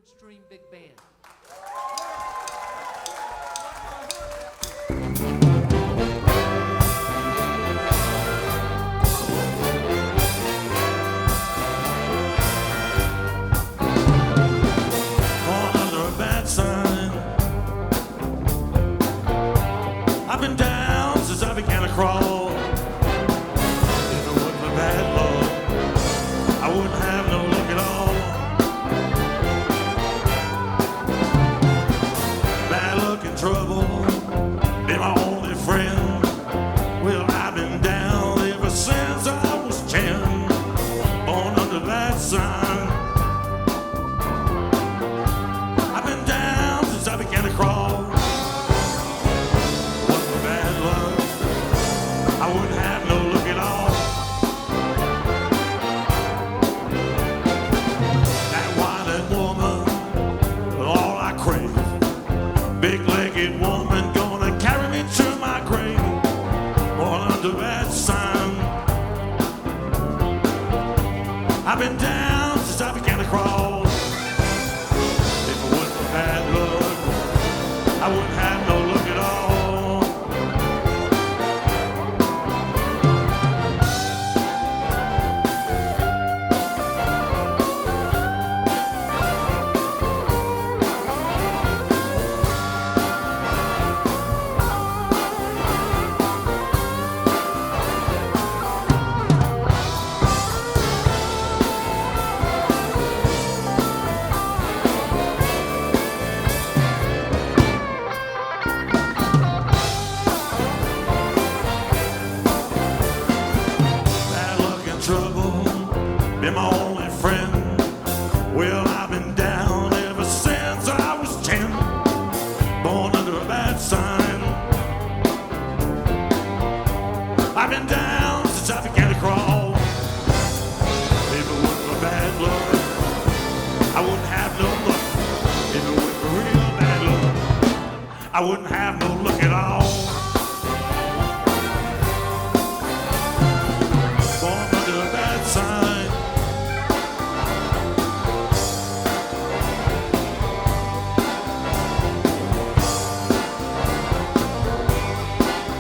third string big band. Born under a bad sign. I've been down since I began to crawl. If it wasn't for bad luck, I wouldn't have no luck at all. Bad luck and trouble been my only friend. Well, I've been down ever since I was 10. Born under that sign. I've been down since I began to crawl. Wasn't for bad luck, I wouldn't have no luck at all. That white-eyed woman, all I crave. Big-legged woman gonna carry me to my grave. Born under that sign. I've been down since I began to crawl. If it wasn't for bad luck, I wouldn't have no luck at all. Bad luck and trouble been my only friend. Well, I've been down ever since I was 10. Born under a bad sign. I've been down since I began to crawl. If it wasn't for bad luck, I wouldn't have no luck. If it wasn't for real bad luck, I wouldn't have no luck at all. Born under a bad sign.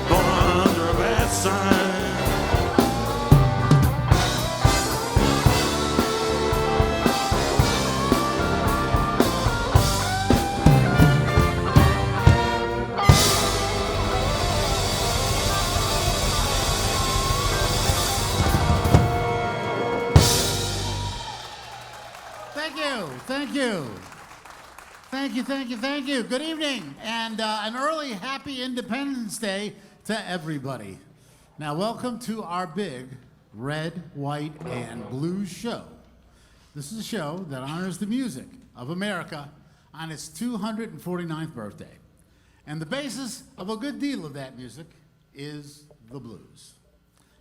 Born under a bad sign. Thank you, thank you. Thank you, thank you, thank you. Good evening, and an early happy Independence Day to everybody. Now, welcome to our big red, white, and blue show. This is a show that honors the music of America on its 249th birthday. And the basis of a good deal of that music is the blues.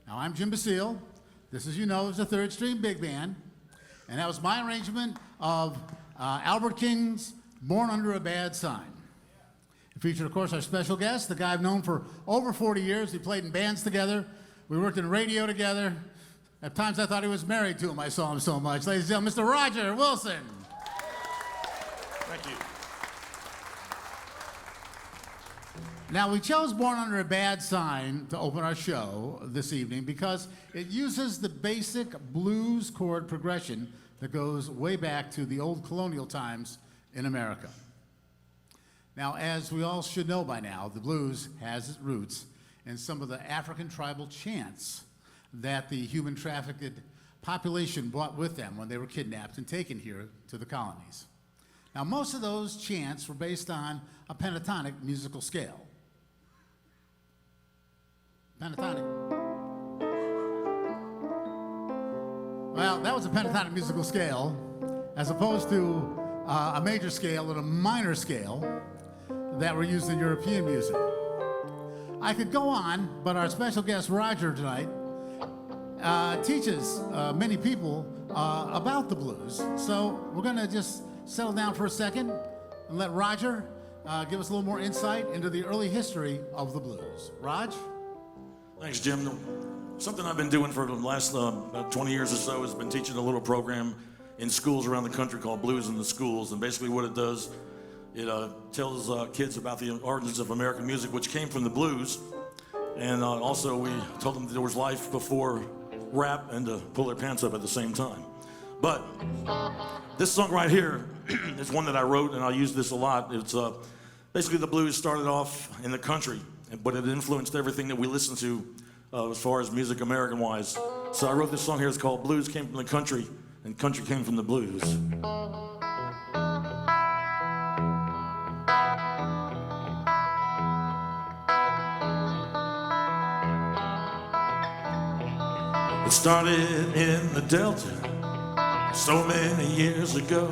Now, I'm Jim Basile. This, as you know, is the third string big band. And that was my arrangement of Albert King's Born Under a Bad Sign. It featured, of course, our special guest, the guy I've known for over 40 years. We played in bands together. We worked in radio together. At times I thought he was married to him. I saw him so much. Ladies and gentlemen, Mr. Roger Wilson. Thank you. Now, we chose Born Under a Bad Sign to open our show this evening because it uses the basic blues chord progression that goes way back to the old colonial times in America. Now, as we all should know by now, the blues has its roots in some of the African tribal chants that the human trafficked population brought with them when they were kidnapped and taken here to the colonies. Now, most of those chants were based on a pentatonic musical scale. Pentatonic. Well, that was a pentatonic musical scale, as opposed to a major scale and a minor scale that were used in European music. I could go on, but our special guest Roger tonight teaches many people about the blues. So we're going to just settle down for a second and let Roger give us a little more insight into the early history of the blues. Raj? Thanks, Jim. Something I've been doing for the last about 20 years or so has been teaching a little program in schools around the country called Blues in the Schools. And basically what it does, it tells kids about the origins of American music, which came from the blues. And also we told them that there was life before rap and to pull their pants up at the same time. But this song right here is one that I wrote, and I use this a lot. It's basically the blues started off in the country, but it influenced everything that we listen to as far as music American-wise. So I wrote this song here. It's called Blues Came from the Country, and Country Came from the Blues. It started in the Delta so many years ago.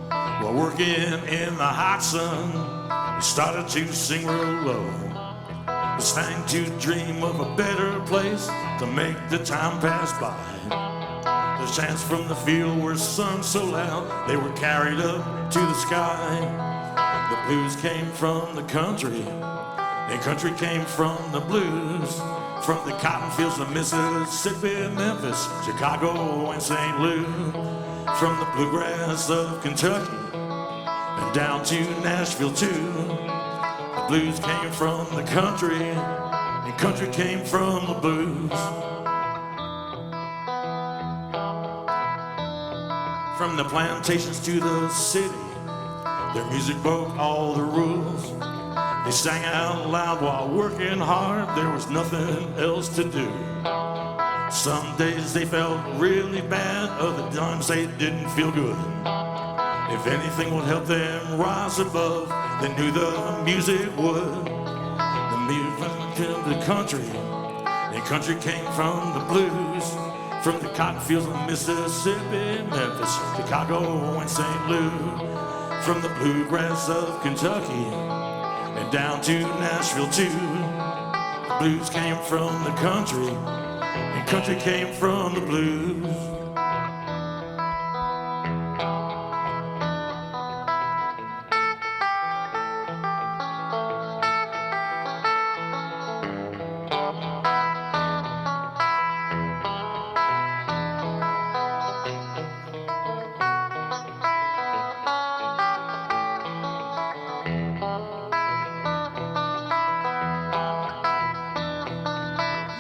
While working in the hot sun, we started to sing real low. We sang to dream of a better place to make the time pass by. The chants from the field were sung so loud they were carried up to the sky. The blues came from the country, and country came from the blues. From the cotton fields of Mississippi, Memphis, Chicago, and St. Louis. From the bluegrass of Kentucky and down to Nashville too. The blues came from the country, and country came from the blues. From the plantations to the city, their music broke all the rules. They sang out loud while working hard. There was nothing else to do. Some days they felt really bad, other times they didn't feel good. If anything would help them rise above, they knew the music would. The music came from the country, and country came from the blues. From the cotton fields of Mississippi, Memphis, Chicago, and St. Louis. From the bluegrass of Kentucky and down to Nashville too. The blues came from the country, and country came from the blues.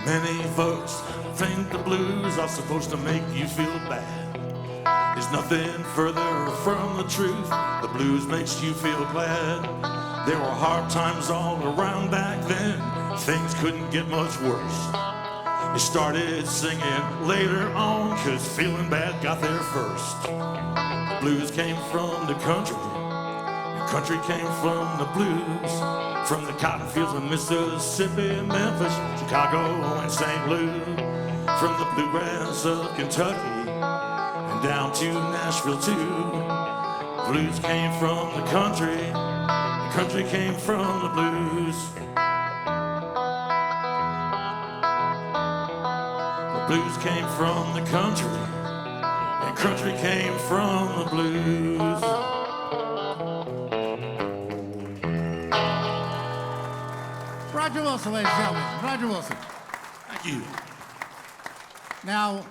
Many folks think the blues are supposed to make you feel bad. There's nothing further from the truth. The blues makes you feel glad. There were hard times all around back then. Things couldn't get much worse. They started singing later on, 'cause feeling bad got there first. The blues came from the country, and country came from the blues. From the cotton fields of Mississippi, Memphis, Chicago, and St. Louis. From the bluegrass of Kentucky and down to Nashville too. Blues came from the country, the country came from the blues. The blues came from the country, and country came from the blues. Roger Wilson, ladies and gentlemen. Roger Wilson. Thank you. Now,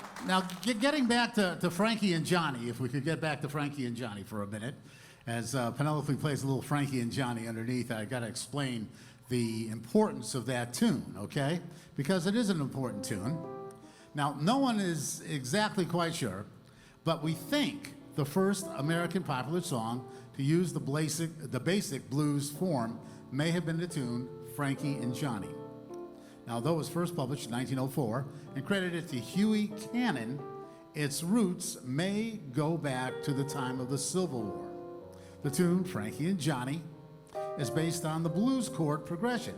getting back to Frankie and Johnny, if we could get back to Frankie and Johnny for a minute. As Penelope plays a little Frankie and Johnny underneath, I got to explain the importance of that tune, okay? Because it is an important tune. Now, no one is exactly quite sure, but we think the first American popular song to use the basic blues form may have been the tune Frankie and Johnny. Now, though it was first published in 1904 and credited to Huey Cannon, its roots may go back to the time of the Civil War. The tune, Frankie and Johnny, is based on the blues chord progression.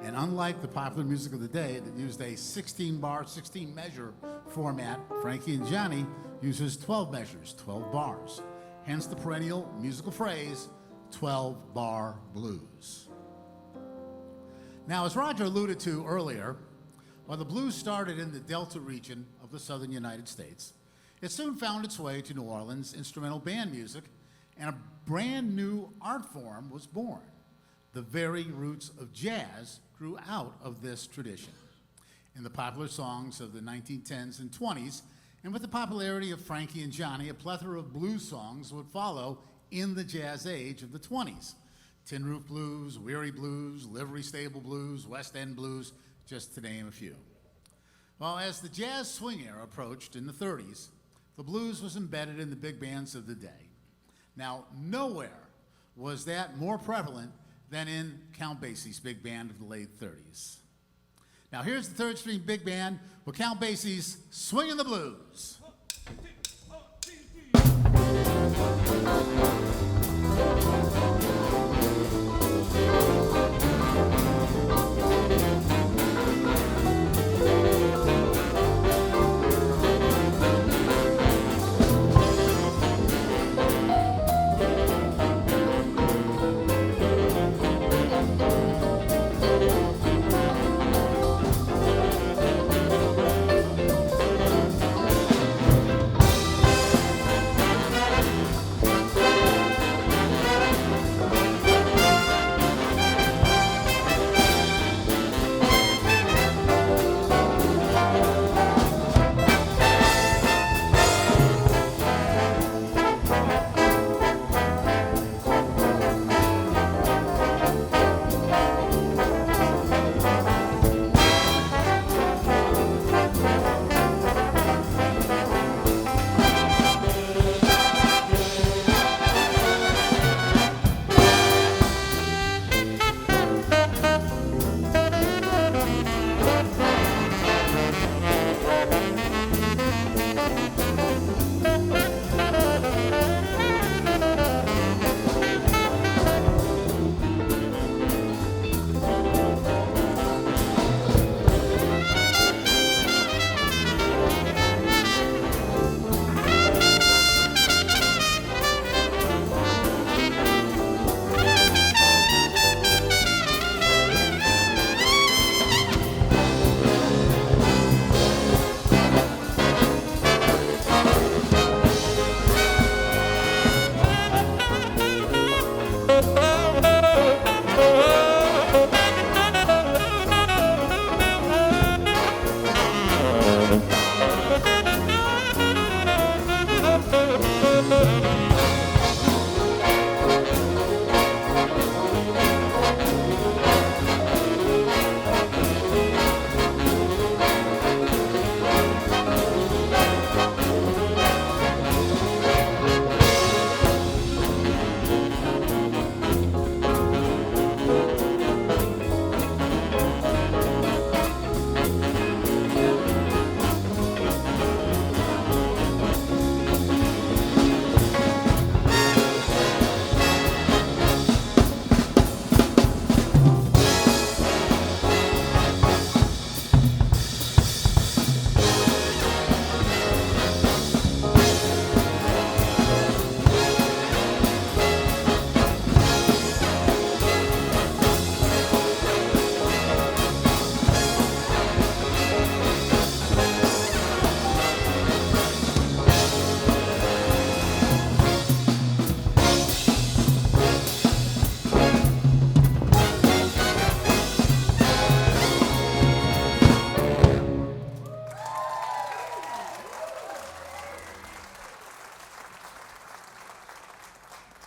And unlike the popular music of the day that used a 16-bar, 16-measure format, Frankie and Johnny uses 12 measures, 12 bars. Hence the perennial musical phrase, 12-bar blues. Now, as Roger alluded to earlier, while the blues started in the Delta region of the southern United States, it soon found its way to New Orleans instrumental band music, and a brand new art form was born. The very roots of jazz grew out of this tradition. In the popular songs of the 1910s and 20s, And with the popularity of Frankie and Johnny, a plethora of blues songs would follow in the jazz age of the 20s. Tin Roof Blues, Weary Blues, Livery Stable Blues, West End Blues, just to name a few. Well, as the jazz swing era approached in the 30s, the blues was embedded in the big bands of the day. Now, nowhere was that more prevalent than in Count Basie's big band of the late 30s. Now, here's the Third String Big Band with Count Basie's Swingin' the Blues.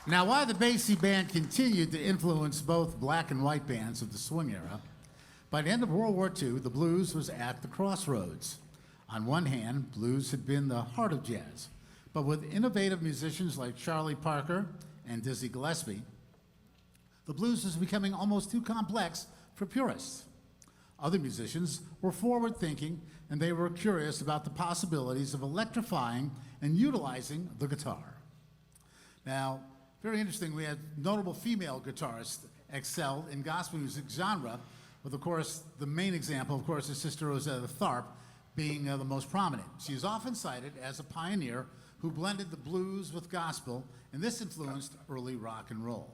Now, while the Basie Band continued to influence both black and white bands of the swing era, by the end of World War II, the blues was at the crossroads. On one hand, blues had been the heart of jazz, but with innovative musicians like Charlie Parker and Dizzy Gillespie, the blues was becoming almost too complex for purists. Other musicians were forward-thinking, and they were curious about the possibilities of electrifying and utilizing the guitar. Now, very interesting, we had notable female guitarists excel in gospel music genre, with, of course, the main example, of course, is Sister Rosetta Tharpe being the most prominent. She is often cited as a pioneer who blended the blues with gospel, and this influenced early rock and roll.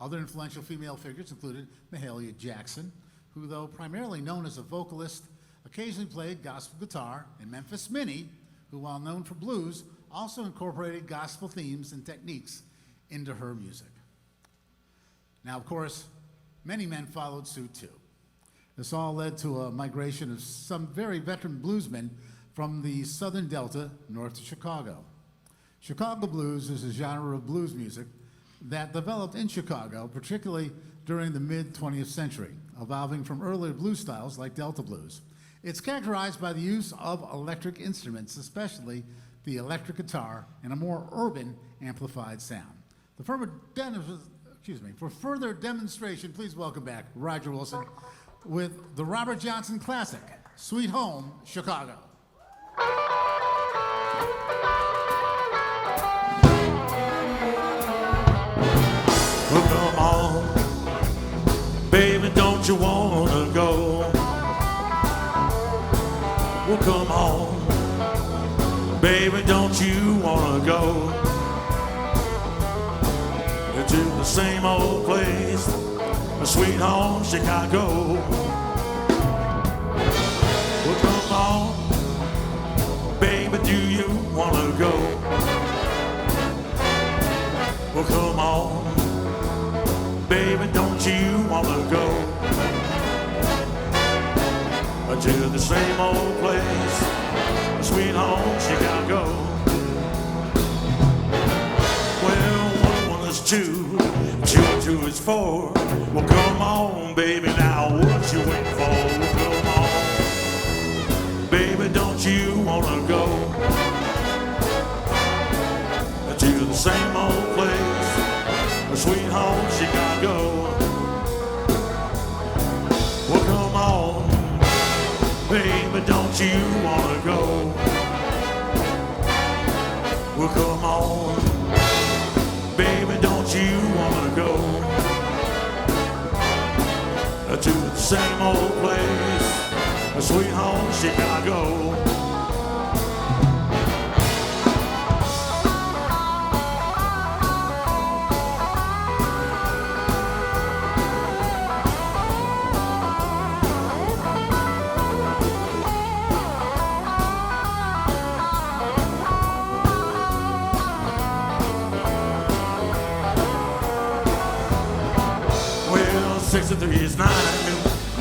Other influential female figures included Mahalia Jackson, who, though primarily known as a vocalist, occasionally played gospel guitar, and Memphis Minnie, who, while known for blues, also incorporated gospel themes and techniques into her music. Now, of course, many men followed suit too. This all led to a migration of some very veteran bluesmen from the Southern Delta north to Chicago. Chicago blues is a genre of blues music that developed in Chicago, particularly during the mid-20th century, evolving from earlier blues styles like Delta blues. It's characterized by the use of electric instruments, especially the electric guitar, and a more urban amplified sound. For further demonstration, please welcome back Roger Wilson with the Robert Johnson classic, Sweet Home, Chicago. Well, come on, baby, don't you wanna go? Well, come on, baby, don't you wanna go to the same old place, a sweet home, Chicago? Well, come on, baby, do you wanna go? Well, come on, baby, don't you wanna go to the same old place, a sweet home, Chicago? Well, one is two, two is four. Well, come on, baby, now what you waiting for? Well, come on, baby, don't you wanna go to the same old place, a sweet home, Chicago? Well, come on, baby, don't you wanna go? Well, come on, baby, don't you wanna go to the same old place, a sweet home, Chicago? Well, 6 and 3 is 9,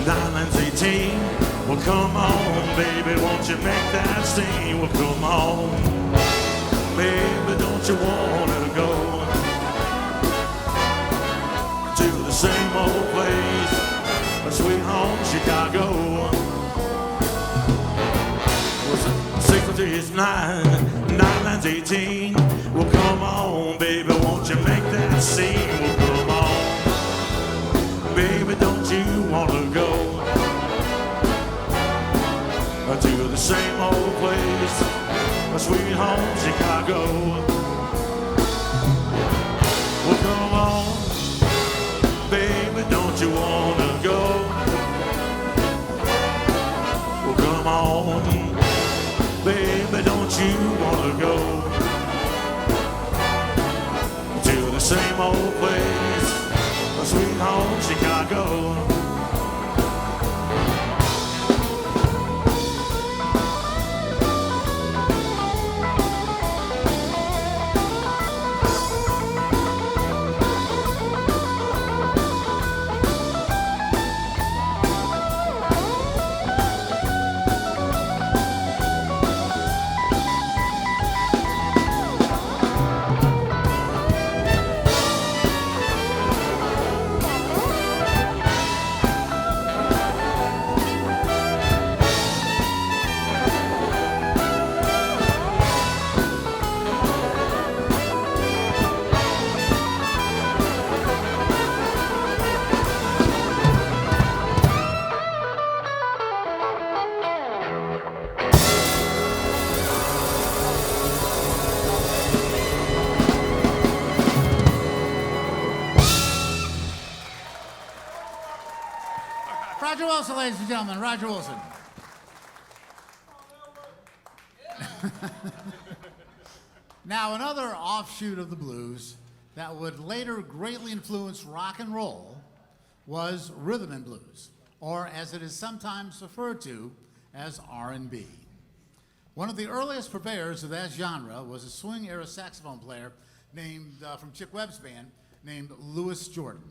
9 and 18. Well, come on, baby, won't you make that scene? Well, come on, baby, don't you wanna go to the same old place, a sweet home, Chicago? Well, 6 and 3 is 9, 9 and 18. Well, come on, baby, won't you make that scene? Well, come on, baby, don't you wanna go to the same old place, a sweet home, Chicago? Well, come on, baby, don't you wanna go? Well, come on, baby, don't you wanna go to the same old place, a sweet home, Chicago? Roger Wilson, ladies and gentlemen, Roger Wilson. Now, another offshoot of the blues that would later greatly influence rock and roll was rhythm and blues, or as it is sometimes referred to as R&B. One of the earliest purveyors of that genre was a swing-era saxophone player named from Chick Webb's band named Louis Jordan.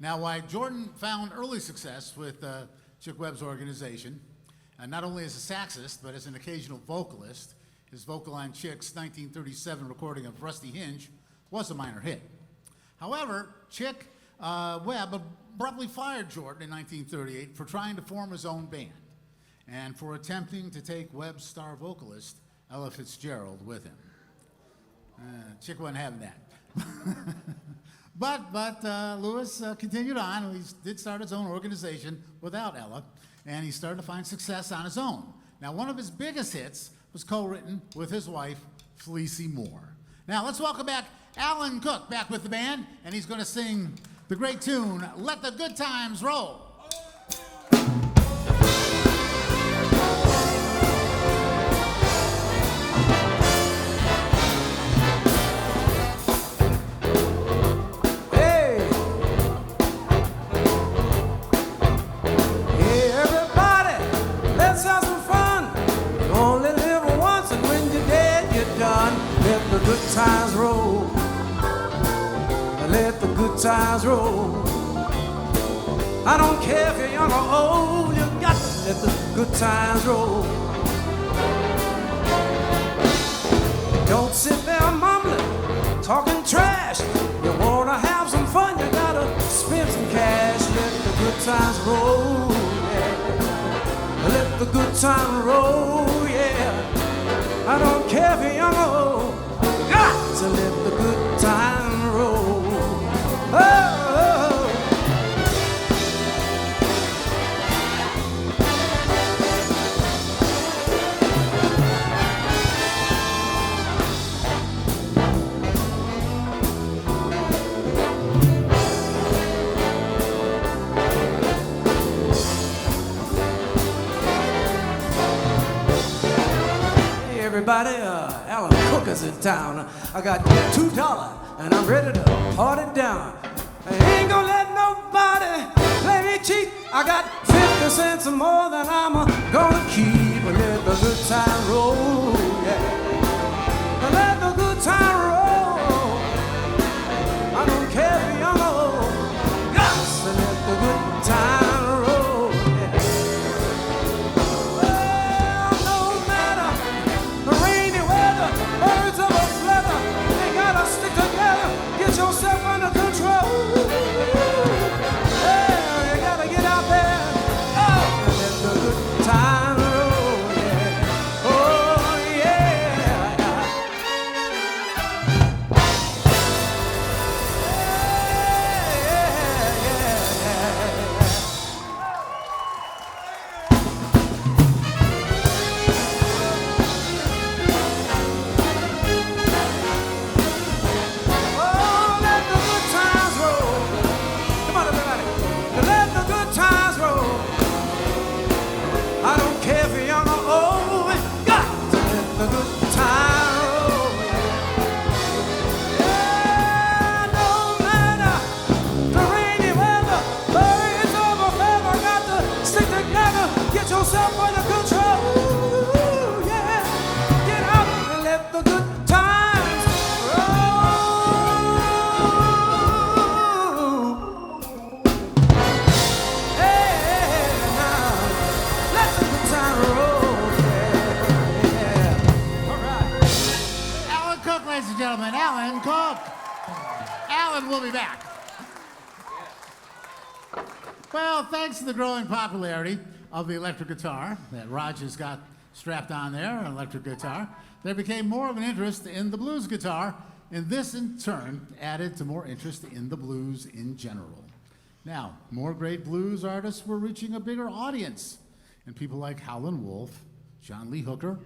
Now, while Jordan found early success with Chick Webb's organization, not only as a saxist, but as an occasional vocalist. His vocal on Chick's 1937 recording of Rusty Hinge was a minor hit. However, Chick Webb abruptly fired Jordan in 1938 for trying to form his own band and for attempting to take Webb's star vocalist, Ella Fitzgerald, with him. Chick wasn't having that. But Lewis continued on. He did start his own organization without Ella, and he started to find success on his own. Now, one of his biggest hits was co-written with his wife, Fleecy Moore. Now, let's welcome back Alan Cook back with the band, and he's going to sing the great tune, Let the Good Times Roll. Good times roll, let the good times roll. I don't care if you're young or old, you got to let the good times roll. Don't sit there mumbling, talking trash. You wanna have some fun, you gotta spend some cash. Let the good times roll, yeah. Let the good times roll, yeah. I don't care if you're young or old. To let the good time roll. Oh, hey everybody, Alan Cook is in town. I got $2 and I'm ready to party down. I ain't gonna let nobody play me cheap. I got 50 cents or more than I'm gonna keep. Let the good time roll, yeah. Let the good time roll. I don't care if you're young or old. Got to let the good time roll, yeah. Well, no matter the rainy weather, birds of a feather, they gotta stick together, get yourself under control. Yeah, you gotta get out there, oh, and let the good time roll, yeah. Oh, yeah. Oh, let the good times roll. Come on, everybody. Let the good times roll. I don't care if you're young or old. We got to let the good time roll. Yeah, no matter the rainy weather, birds of a feather, got to stick together, get yourself under control. Yeah, get out and let the good times roll. Hey, now, let the good time roll. Yeah. All right. Alan Cook, ladies and gentlemen, Alan Cook. Alan will be back. Well, thanks to the growing popularity of the electric guitar that Roger's got strapped on there, an electric guitar, there became more of an interest in the blues guitar, and this in turn added to more interest in the blues in general. Now, more great blues artists were reaching a bigger audience, and people like Howlin' Wolf, John Lee Hooker,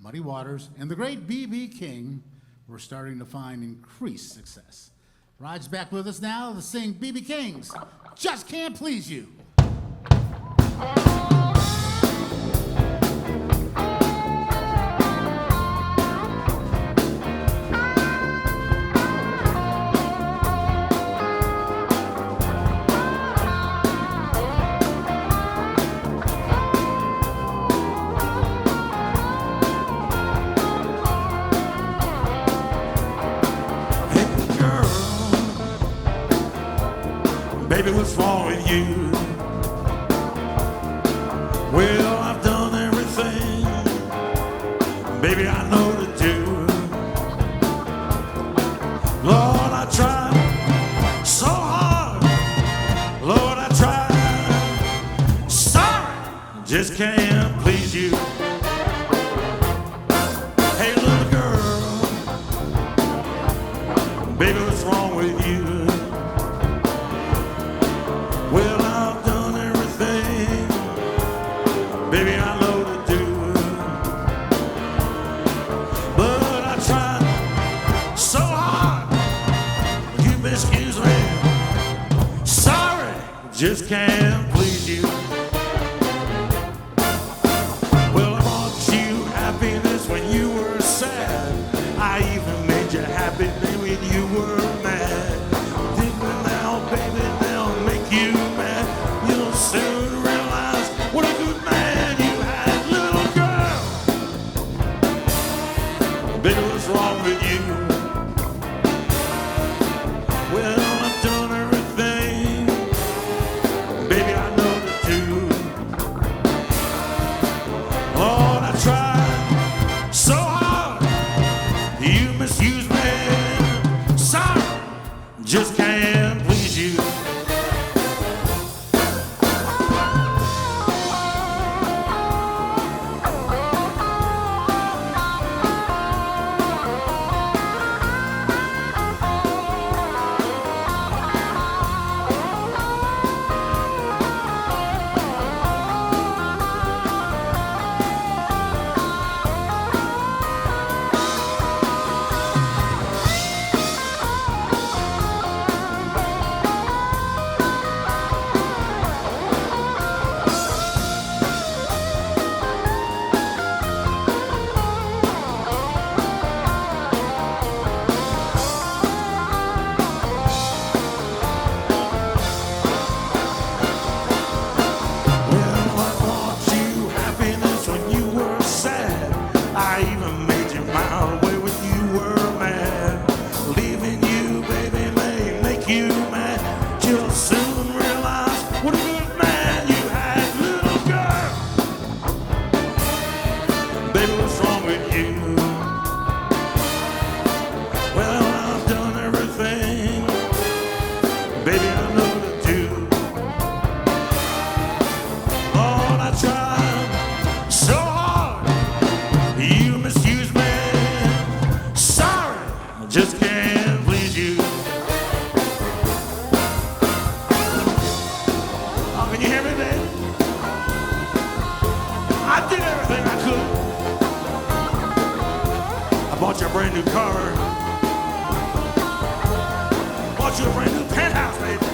Muddy Waters, and the great B.B. King were starting to find increased success. Rod's back with us now to sing B.B. King's Just Can't Please You. Baby, what's wrong with you? Well, I've done baby, I know to do. Lord, I tried so hard. Lord, I tried. Sorry, just can't please you. Hey, little girl, baby, what's wrong with you? Well, I've done everything, baby, I know to do. But I tried so hard, you excuse me. Sorry, just can't please you. Well, I brought you happiness when you were sad. I even made you happy when you were mad. Think me now, baby, now make you mad. You'll soon realize what a good man you had, little girl. Baby, what's wrong with you? Well, I've done everything, baby, I know to do. Lord, I tried so hard, you misuse me. Sorry, just can't please you. Well, I brought you happiness when you were sad. I even made you my way when you were mad. Leaving you, baby, may make you mad. You'll soon realize what a good man you had, little girl. Baby, what's wrong with you? Well, I've done everything, baby, I know to do. Lord, I tried so hard, you misuse me. Sorry, I just can't please you. Oh, can you hear me, baby? I did everything I could. I bought you a brand new car. Bought you a brand new penthouse, baby.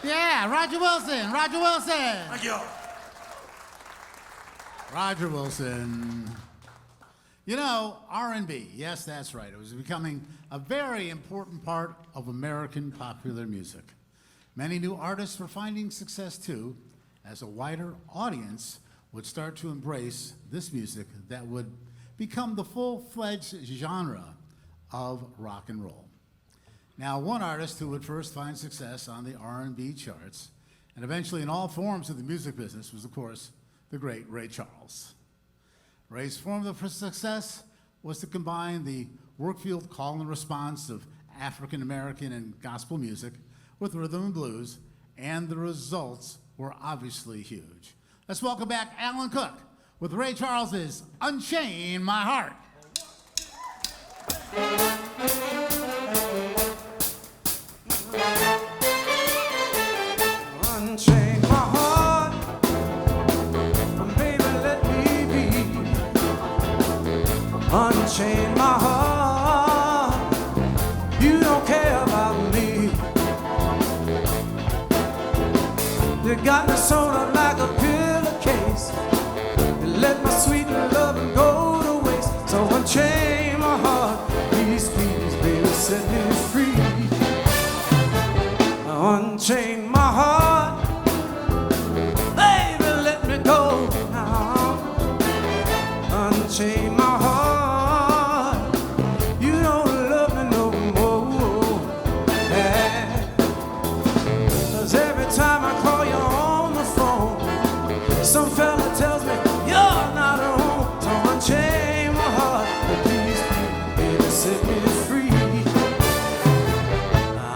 Yeah, Roger Wilson, Roger Wilson. Thank you. Roger Wilson. You know, R&B, yes, that's right. It was becoming a very important part of American popular music. Many new artists were finding success too, as a wider audience would start to embrace this music that would become the full-fledged genre of rock and roll. Now, one artist who would first find success on the R&B charts, and eventually in all forms of the music business, was, of course, the great Ray Charles. Ray's formula for success was to combine the work-field call and response of African American and gospel music with rhythm and blues, and the results were obviously huge. Let's welcome back Alan Cook with Ray Charles's Unchain My Heart. Unchain my heart. unchain my heart. You don't care about me. You got me sewn up like a pillowcase. You let my sweet loving go to waste. So unchain my heart, please, please, baby, set me free. Unchain my heart, baby, let me go now. Unchain my heart, you don't love me no more. Yeah. 'Cause every time I call you on the phone, some fella tells me you're not home. So unchain my heart, please, baby, set me free.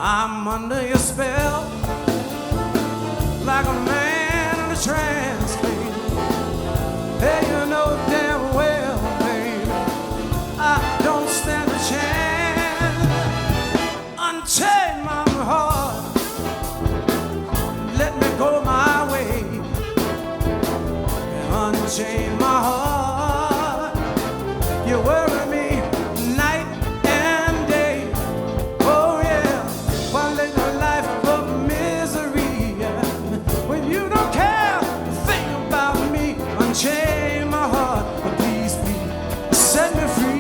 I'm under your spell, like a man in a trance, baby. Hey, you know damn well, baby, I don't stand a chance. Unchain my heart, let me go my way. Unchain my heart, you worry me night and day. Oh yeah, while living a life of misery. When you don't care a thing about me, unchain my heart, but please, please, set me free.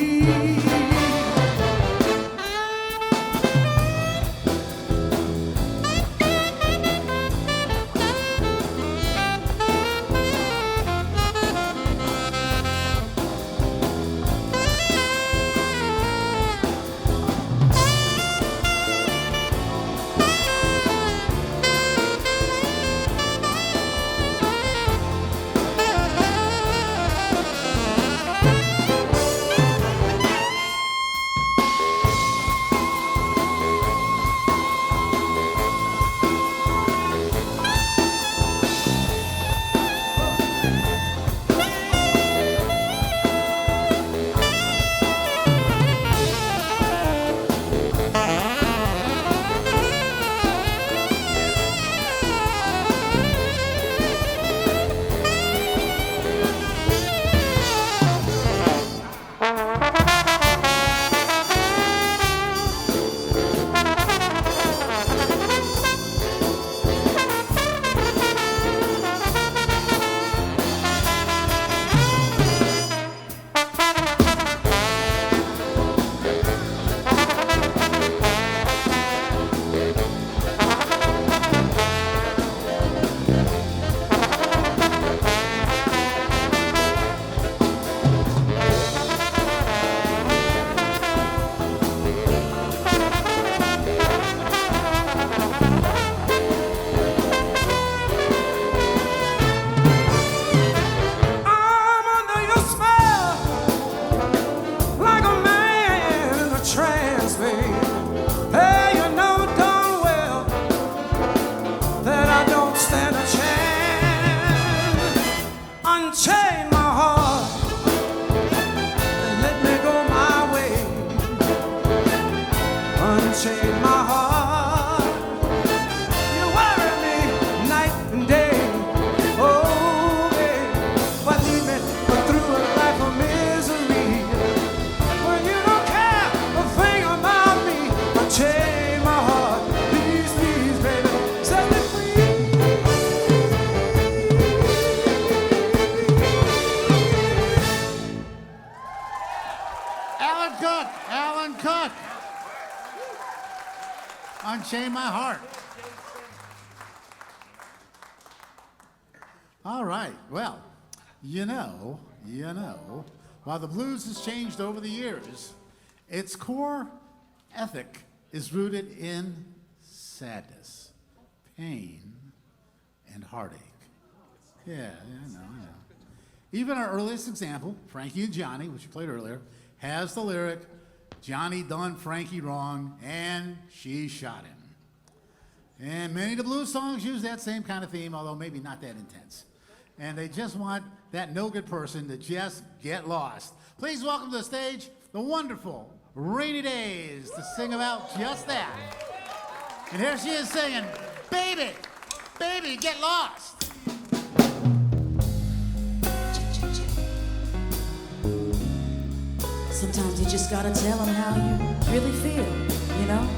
Unchain my heart. All right, well, you know, while the blues has changed over the years, its core ethic is rooted in sadness, pain, and heartache. Yeah, I know. Even our earliest example, Frankie and Johnny, which you played earlier, has the lyric, Johnny done Frankie wrong, and she shot him. And many of the blues songs use that same kind of theme, although maybe not that intense. And they just want that no-good person to just get lost. Please welcome to the stage the wonderful Rainy Days to sing about just that. And here she is singing, Baby, Baby, Get Lost. Sometimes you just gotta tell them how you really feel, you know?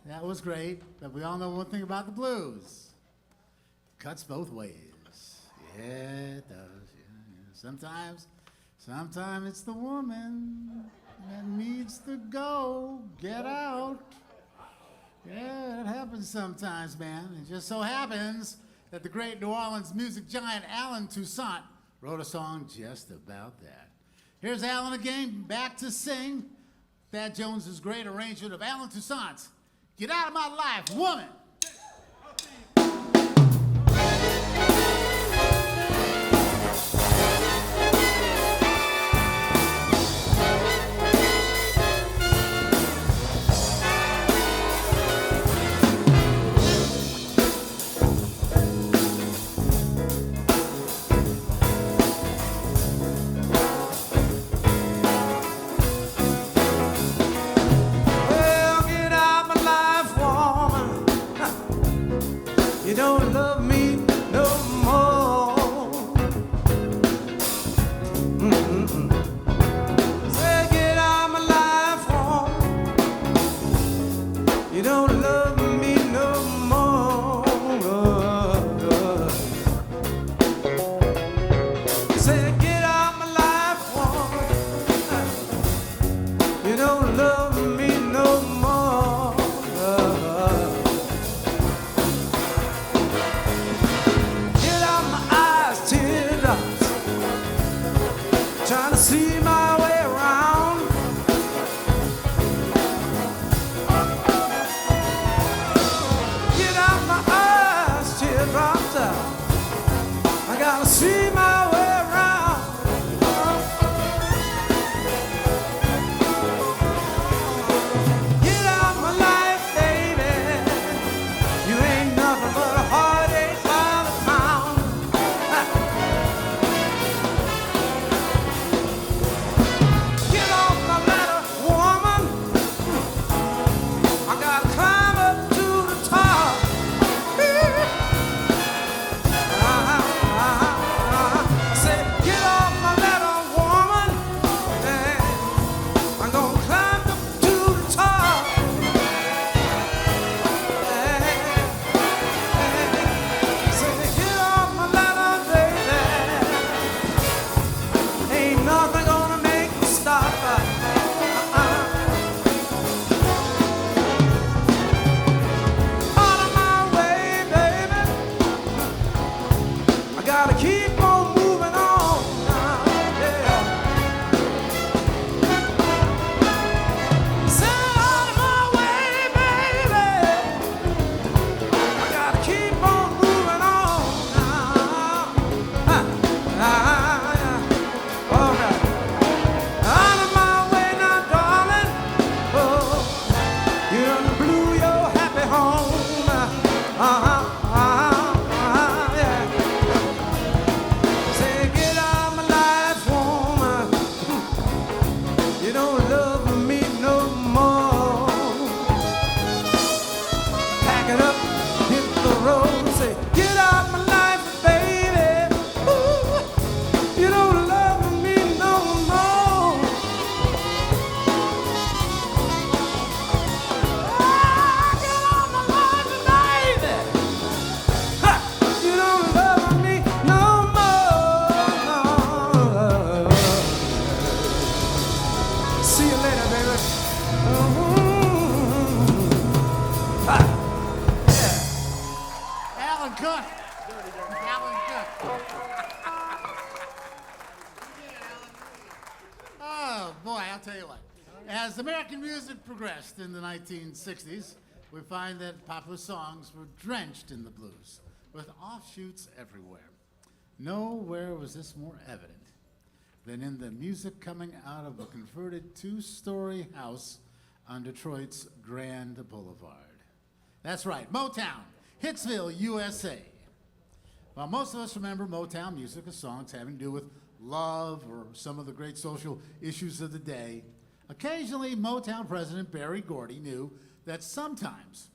That was great, but we all know one thing about the blues. Cuts both ways. Yeah, it does. Yeah. Sometimes it's the woman that needs to go, get out. Yeah, it happens sometimes, man. It just so happens that the great New Orleans music giant Alan Toussaint wrote a song just about that. Here's Alan again, back to sing Thad Jones's great arrangement of Alan Toussaint's Get Out of My Life, Woman. Say, get out my life, woman. You don't love me no more. Get out my eyes, teardrops. Trying to see my way around. Get out my eyes, teardrops. I gotta see my way around. Get out my life, baby. You ain't nothing but a heartache by the pound. Get off my ladder, woman. I gotta climb up to the top. I said, get off my ladder, woman. And I'm gonna climb up to the top. Say, get off my ladder, baby. Ain't nothing gonna make me stop. Out of my way, baby. I gotta keep on moving on now, yeah. Say, out of my way, baby. I gotta keep on moving on now. Yeah. All right. Out of my way now, darling. Oh, you done blew your happy home. Yeah. Say, get out my life, woman. You don't love me no more. Pack it up, hit the road. Say, get out my life, baby. Ooh, you don't love me no more. Get out my life, baby. Ha! You don't love me no more. See you later, baby. Ha! Yeah. Alan Cook. Alan Cook. Oh, boy, I'll tell you what. As American music progressed in the 1960s, we find that popular songs were drenched in the blues, with offshoots everywhere. Nowhere was this more evident than in the music coming out of a converted two-story house on Detroit's Grand Boulevard. That's right, Motown, Hitsville, USA. While most of us remember Motown music as songs having to do with love or some of the great social issues of the day, occasionally Motown president Berry Gordy knew that sometimes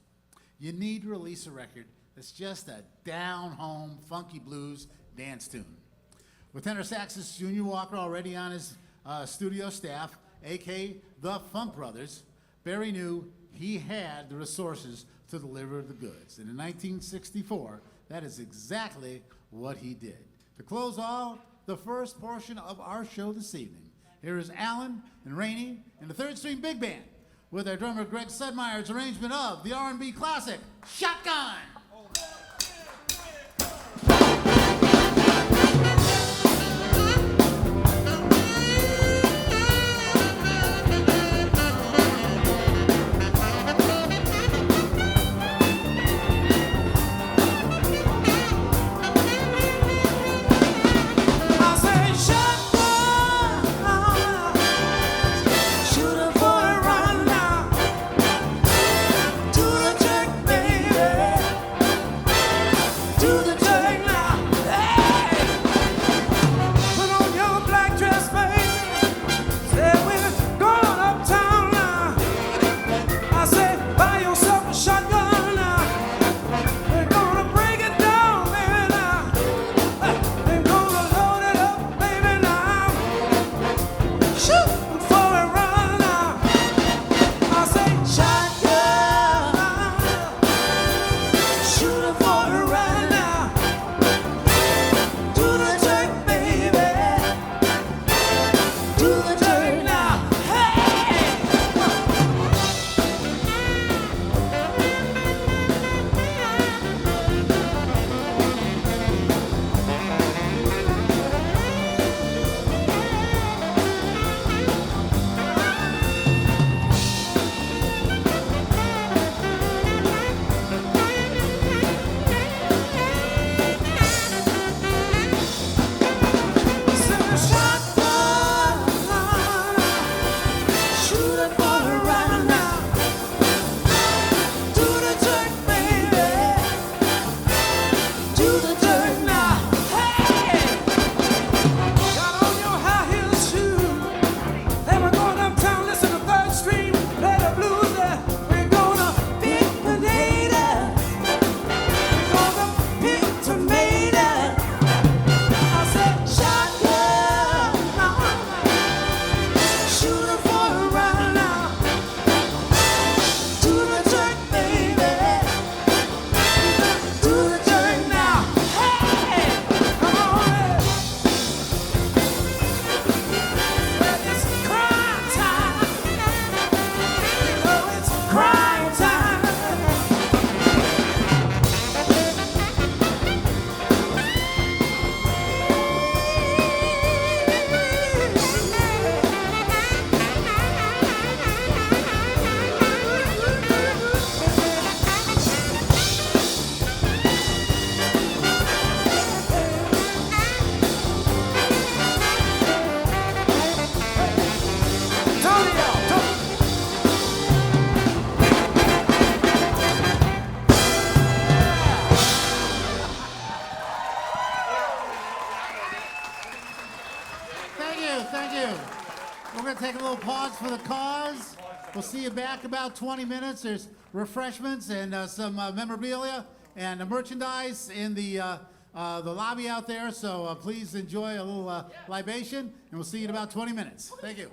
you need to release a record that's just a down-home, funky blues dance tune. With tenor saxist Junior Walker already on his studio staff, a.k.a. the Funk Brothers, Berry knew he had the resources to deliver the goods. And in 1964, that is exactly what he did. To close off the first portion of our show this evening, here is Alan and Rainey and the Third String Big Band with our drummer Greg Sudmeier's arrangement of the R&B classic, Shotgun. Shoot it for a run now. Do the trick, baby. thank you. We're going to take a little pause for the cause. We'll see you back about 20 minutes. There's refreshments and some memorabilia and merchandise in the lobby out there. So please enjoy a little libation, and we'll see you in about 20 minutes. Thank you.